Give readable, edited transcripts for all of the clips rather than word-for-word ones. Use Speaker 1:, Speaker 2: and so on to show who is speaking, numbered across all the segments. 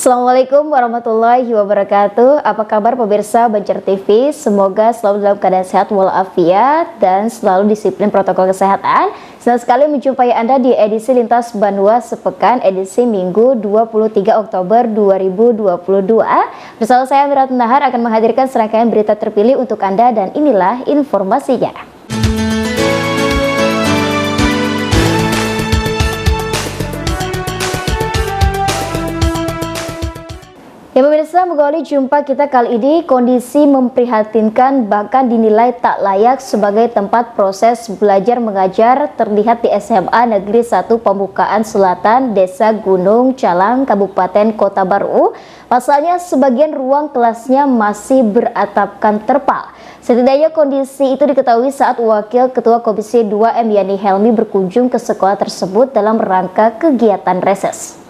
Speaker 1: Assalamualaikum warahmatullahi wabarakatuh. Apa kabar pemirsa Banjar TV? Semoga selalu dalam keadaan sehat walafiat dan selalu disiplin protokol kesehatan. Senang sekali menjumpai Anda di edisi Lintas Banua Sepekan edisi Minggu 23 Oktober 2022. Bersama saya Mirat Nahar akan menghadirkan serangkaian berita terpilih untuk Anda dan inilah informasinya. Ya pemirsa, mengawali jumpa kita kali ini, kondisi memprihatinkan bahkan dinilai tak layak sebagai tempat proses belajar mengajar terlihat di SMA Negeri 1 Pembukaan Selatan, Desa Gunung Calang, Kabupaten Kota Baru. Pasalnya sebagian ruang kelasnya masih beratapkan terpal. Setidaknya kondisi itu diketahui saat Wakil Ketua Komisi 2 M. Yani Helmi berkunjung ke sekolah tersebut dalam rangka kegiatan reses.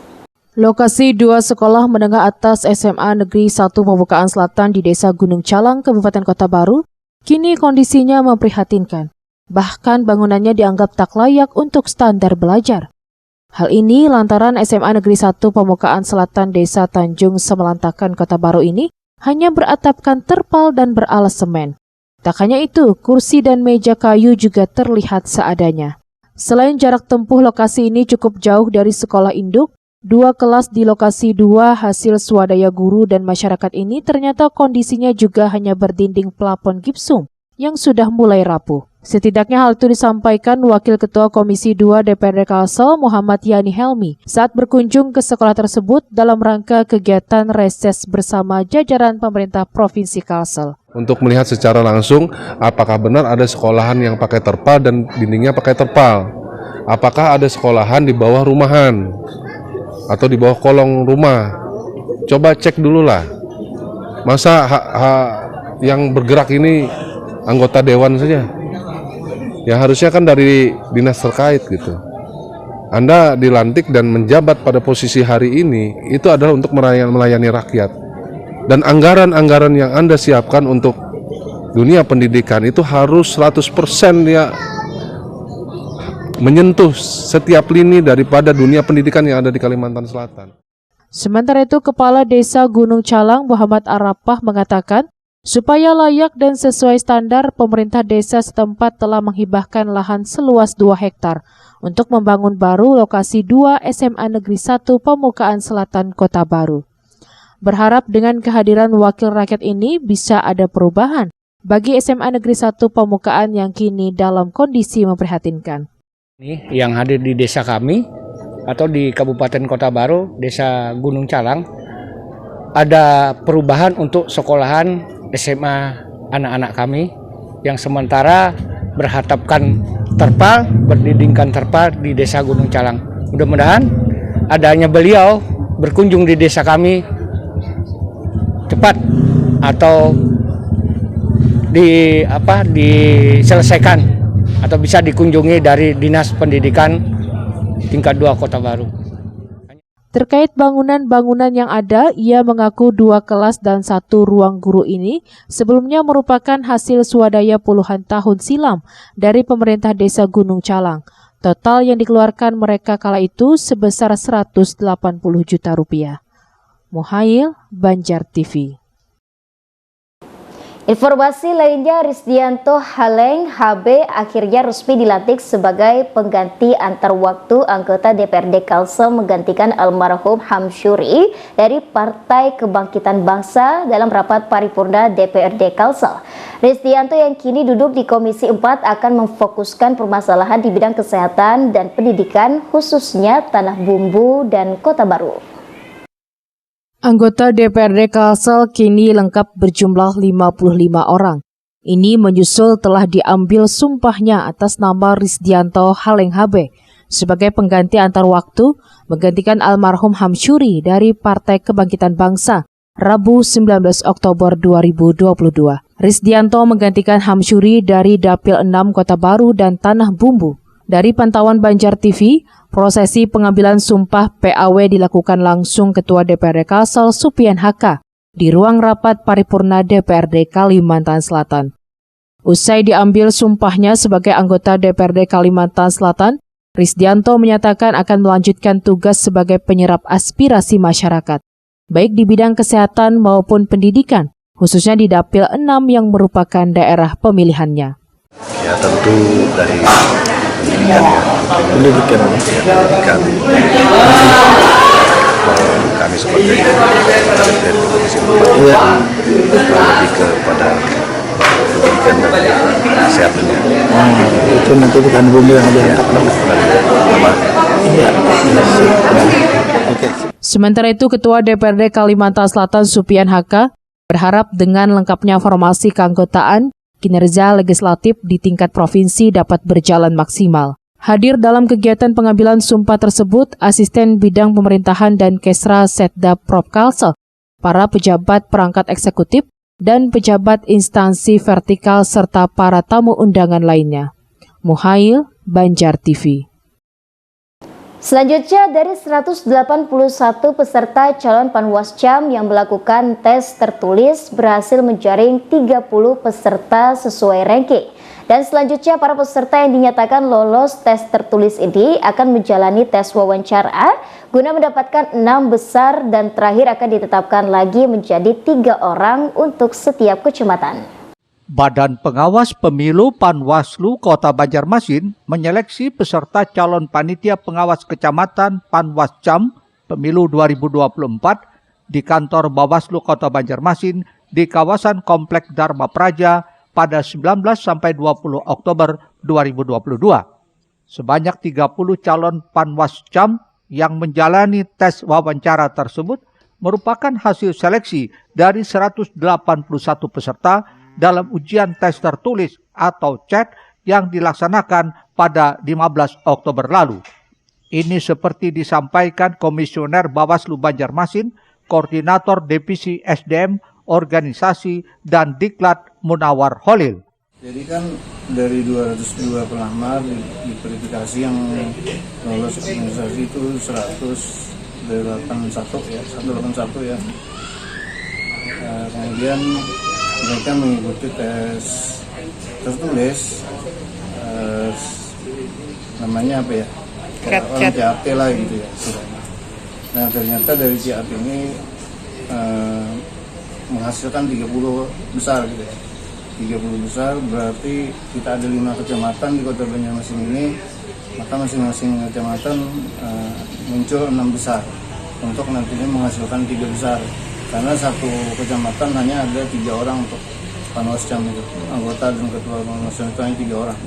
Speaker 2: Lokasi dua sekolah menengah atas SMA Negeri 1 Pembukaan Selatan di Desa Gunung Calang, Kabupaten Kota Baru, kini kondisinya memprihatinkan. Bahkan bangunannya dianggap tak layak untuk standar belajar. Hal ini lantaran SMA Negeri 1 Pembukaan Selatan Desa Tanjung Semelantakan Kota Baru ini hanya beratapkan terpal dan beralas semen. Tak hanya itu, kursi dan meja kayu juga terlihat seadanya. Selain jarak tempuh lokasi ini cukup jauh dari sekolah induk, dua kelas di lokasi 2 hasil swadaya guru dan masyarakat ini ternyata kondisinya juga hanya berdinding plafon gipsum yang sudah mulai rapuh. Setidaknya hal itu disampaikan Wakil Ketua Komisi 2 DPRD Kalsel Muhammad Yani Helmi saat berkunjung ke sekolah tersebut dalam rangka kegiatan reses bersama jajaran pemerintah Provinsi Kalsel.
Speaker 3: Untuk melihat secara langsung apakah benar ada sekolahan yang pakai terpal dan dindingnya pakai terpal. Apakah ada sekolahan di bawah rumahan atau di bawah kolong rumah. Coba cek dulu lah. Masa yang bergerak ini anggota dewan saja? Ya harusnya kan dari dinas terkait gitu. Anda dilantik dan menjabat pada posisi hari ini itu adalah untuk melayani rakyat. Dan anggaran-anggaran yang Anda siapkan untuk dunia pendidikan itu harus 100% ya menyentuh setiap lini daripada dunia pendidikan yang ada di Kalimantan Selatan.
Speaker 2: Sementara itu, Kepala Desa Gunung Calang Muhammad Arafah mengatakan, supaya layak dan sesuai standar, pemerintah desa setempat telah menghibahkan lahan seluas 2 hektar untuk membangun baru lokasi 2 SMA Negeri 1 Pembukaan Selatan Kota Baru. Berharap dengan kehadiran wakil rakyat ini bisa ada perubahan bagi SMA Negeri 1 Pembukaan yang kini dalam kondisi memprihatinkan.
Speaker 4: Yang hadir di desa kami atau di Kabupaten Kota Baru, Desa Gunung Calang, ada perubahan untuk sekolahan SMA anak-anak kami yang sementara berhatapkan terpal, berdindingkan terpal di Desa Gunung Calang. Mudah-mudahan adanya beliau berkunjung di desa kami cepat atau diselesaikan atau bisa dikunjungi dari Dinas Pendidikan tingkat 2 Kota Baru.
Speaker 2: Terkait bangunan-bangunan yang ada, ia mengaku 2 kelas dan 1 ruang guru ini sebelumnya merupakan hasil swadaya puluhan tahun silam dari pemerintah Desa Gunung Calang. Total yang dikeluarkan mereka kala itu sebesar 180 juta rupiah. Muhail, Banjar TV.
Speaker 1: Informasi lainnya, Risdianto Haleng HB akhirnya resmi dilantik sebagai pengganti antar waktu anggota DPRD Kalsel menggantikan almarhum Hamsyuri dari Partai Kebangkitan Bangsa dalam rapat paripurna DPRD Kalsel. Risdianto yang kini duduk di Komisi 4 akan memfokuskan permasalahan di bidang kesehatan dan pendidikan khususnya Tanah Bumbu dan Kota Baru.
Speaker 2: Anggota DPRD Kalsel kini lengkap berjumlah 55 orang. Ini menyusul telah diambil sumpahnya atas nama Risdianto Haleng HB sebagai pengganti antar waktu menggantikan almarhum Hamsyuri dari Partai Kebangkitan Bangsa Rabu 19 Oktober 2022. Risdianto menggantikan Hamsyuri dari Dapil 6 Kota Baru dan Tanah Bumbu. Dari pantauan Banjar TV, prosesi pengambilan sumpah PAW dilakukan langsung Ketua DPRD Kalsel Supian Haka di ruang rapat paripurna DPRD Kalimantan Selatan. Usai diambil sumpahnya sebagai anggota DPRD Kalimantan Selatan, Risdianto menyatakan akan melanjutkan tugas sebagai penyerap aspirasi masyarakat. baik di bidang kesehatan maupun pendidikan, khususnya di Dapil 6 yang merupakan daerah pemilihannya.
Speaker 5: Ya tentu dari pendidikan kami sebagai dari Komisi 4 lebih kepada pendidikan dan kesehatannya.
Speaker 6: Itu nanti bukan bumbu yang diangkat. Iya. Oke.
Speaker 2: Sementara itu, Ketua DPRD Kalimantan Selatan Supian Haka berharap dengan lengkapnya formasi keanggotaan, kinerja legislatif di tingkat provinsi dapat berjalan maksimal. Hadir dalam kegiatan pengambilan sumpah tersebut, Asisten Bidang Pemerintahan dan Kesra Setda Prop Kalsel, para pejabat perangkat eksekutif, dan pejabat instansi vertikal serta para tamu undangan lainnya. Muhail, Banjar TV.
Speaker 1: Selanjutnya, dari 181 peserta calon Panwascam yang melakukan tes tertulis berhasil menjaring 30 peserta sesuai ranking. Dan selanjutnya, para peserta yang dinyatakan lolos tes tertulis ini akan menjalani tes wawancara guna mendapatkan 6 besar dan terakhir akan ditetapkan lagi menjadi 3 orang untuk setiap kecamatan.
Speaker 7: Badan Pengawas Pemilu Panwaslu Kota Banjarmasin menyeleksi peserta calon panitia pengawas kecamatan Panwascam Pemilu 2024 di kantor Bawaslu Kota Banjarmasin di kawasan Komplek Dharma Praja pada 19 sampai 20 Oktober 2022. Sebanyak 30 calon Panwascam yang menjalani tes wawancara tersebut merupakan hasil seleksi dari 181 peserta dalam ujian tes tertulis atau CET yang dilaksanakan pada 15 Oktober lalu. Ini seperti disampaikan Komisioner Bawaslu Banjarmasin, Koordinator Divisi SDM, Organisasi, dan Diklat Munawar Holil.
Speaker 6: Jadi kan dari 202 pelamar di verifikasi yang lolos organisasi itu 181 ya. Kemudian mereka mengikuti tes tertulis, namanya apa ya? Orang CAT lah gitu ya. Nah ternyata dari CAT ini menghasilkan 30 besar gitu ya. 30 besar berarti kita ada 5 kecamatan di Kota Banjarmasin ini, maka masing-masing kecamatan muncul 6 besar untuk nantinya menghasilkan 3 besar. Karena satu kecamatan hanya ada 3 orang untuk Panwascam itu, anggota dan ketua Panwascam itu hanya 3 orang.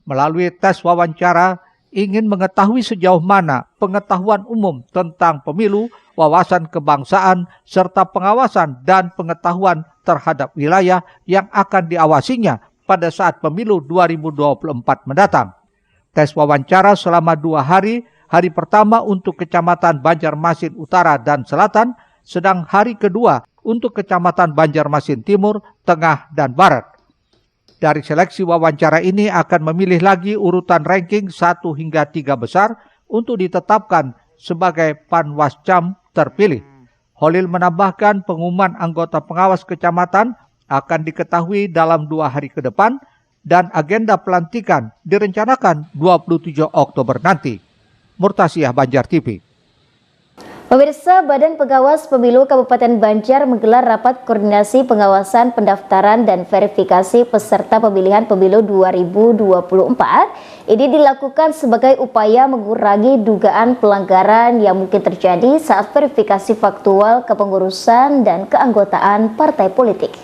Speaker 7: Melalui tes wawancara, ingin mengetahui sejauh mana pengetahuan umum tentang pemilu, wawasan kebangsaan, serta pengawasan dan pengetahuan terhadap wilayah yang akan diawasinya pada saat pemilu 2024 mendatang. Tes wawancara selama 2 hari, hari pertama untuk Kecamatan Banjarmasin Utara dan Selatan, sedang hari kedua untuk Kecamatan Banjarmasin Timur, Tengah, dan Barat. Dari seleksi wawancara ini akan memilih lagi urutan ranking 1 hingga 3 besar untuk ditetapkan sebagai Panwascam terpilih. Holil menambahkan pengumuman anggota pengawas kecamatan akan diketahui dalam 2 hari ke depan dan agenda pelantikan direncanakan 27 Oktober nanti. Murtasiah, Banjar TV.
Speaker 1: Pemirsa, Badan Pengawas Pemilu Kabupaten Banjar menggelar rapat koordinasi pengawasan pendaftaran dan verifikasi peserta pemilihan pemilu 2024. Ini dilakukan sebagai upaya mengurangi dugaan pelanggaran yang mungkin terjadi saat verifikasi faktual kepengurusan dan keanggotaan partai politik.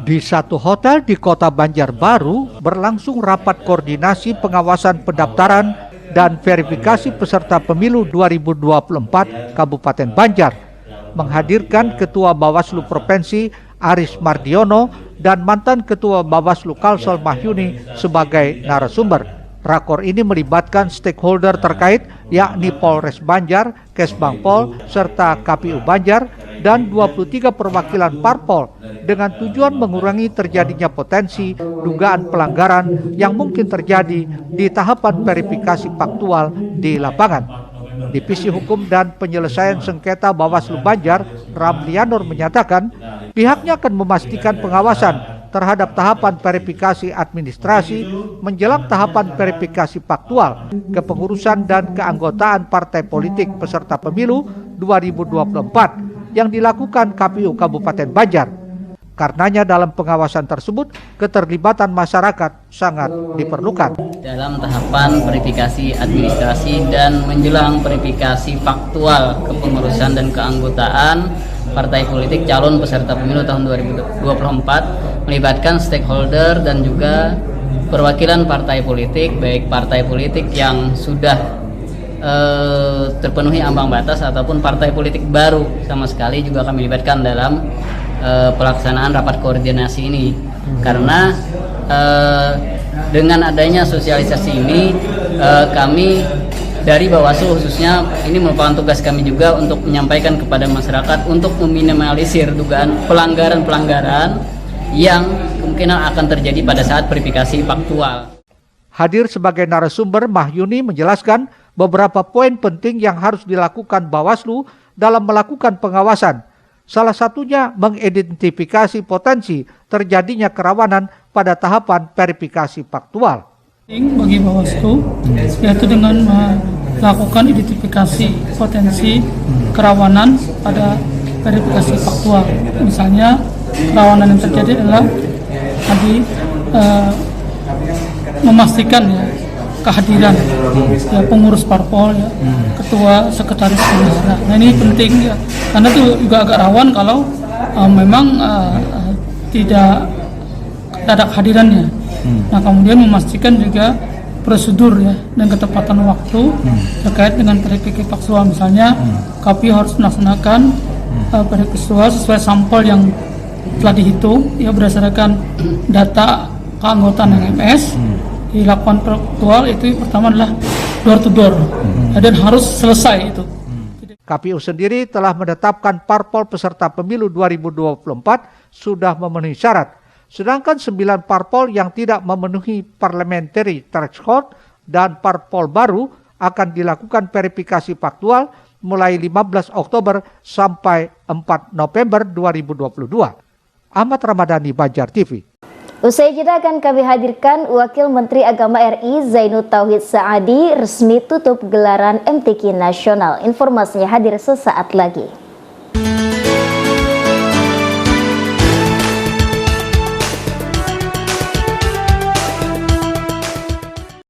Speaker 7: Di satu hotel di Kota Banjarbaru berlangsung rapat koordinasi pengawasan pendaftaran dan verifikasi peserta pemilu 2024 Kabupaten Banjar, menghadirkan Ketua Bawaslu Provinsi Aris Mardiono dan mantan Ketua Bawaslu Kalsel Mahyuni sebagai narasumber. Rakor ini melibatkan stakeholder terkait yakni Polres Banjar, Kesbangpol, serta KPU Banjar dan 23 perwakilan parpol dengan tujuan mengurangi terjadinya potensi dugaan pelanggaran yang mungkin terjadi di tahapan verifikasi faktual di lapangan. Divisi Hukum dan Penyelesaian Sengketa Bawaslu Banjar, Ramlianur menyatakan pihaknya akan memastikan pengawasan terhadap tahapan verifikasi administrasi menjelang tahapan verifikasi faktual, kepengurusan dan keanggotaan partai politik peserta pemilu 2024 yang dilakukan KPU Kabupaten Banjar. Karenanya dalam pengawasan tersebut keterlibatan masyarakat sangat diperlukan.
Speaker 8: Dalam tahapan verifikasi administrasi dan menjelang verifikasi faktual kepengurusan dan keanggotaan partai politik calon peserta pemilu tahun 2024 melibatkan stakeholder dan juga perwakilan partai politik, baik partai politik yang sudah terpenuhi ambang batas ataupun partai politik baru sama sekali juga kami libatkan dalam pelaksanaan rapat koordinasi ini. Karena dengan adanya sosialisasi ini kami dari Bawaslu khususnya ini merupakan tugas kami juga untuk menyampaikan kepada masyarakat untuk meminimalisir dugaan pelanggaran-pelanggaran yang kemungkinan akan terjadi pada saat verifikasi faktual.
Speaker 7: Hadir sebagai narasumber, Mahyuni menjelaskan beberapa poin penting yang harus dilakukan Bawaslu dalam melakukan pengawasan. Salah satunya mengidentifikasi potensi terjadinya kerawanan pada tahapan verifikasi faktual.
Speaker 9: Bagi Bawaslu yaitu dengan melakukan identifikasi potensi kerawanan pada verifikasi faktual. Misalnya kerawanan yang terjadi adalah tadi memastikan ya kehadiran ya pengurus parpol ya, ketua, sekretaris bendahara. Nah ini penting ya, karena itu juga agak rawan kalau memang tidak ada kehadirannya. Nah kemudian memastikan juga prosedur ya dan ketepatan waktu terkait dengan verifikasi faktual. Misalnya KPU harus melaksanakan verifikasi faktual sesuai sampel yang telah dihitung ya berdasarkan data keanggotaan MMS. Dilakukan faktual itu pertama adalah door to door dan harus selesai itu.
Speaker 7: KPU sendiri telah menetapkan parpol peserta pemilu 2024 sudah memenuhi syarat. Sedangkan 9 parpol yang tidak memenuhi parliamentary threshold dan parpol baru akan dilakukan verifikasi faktual mulai 15 Oktober sampai 4 November 2022. Ahmad Ramadhani, Banjar TV.
Speaker 1: Usai jeda akan kami hadirkan Wakil Menteri Agama RI Zainud Tauhid Saadi resmi tutup gelaran MTQ Nasional. Informasinya hadir sesaat lagi.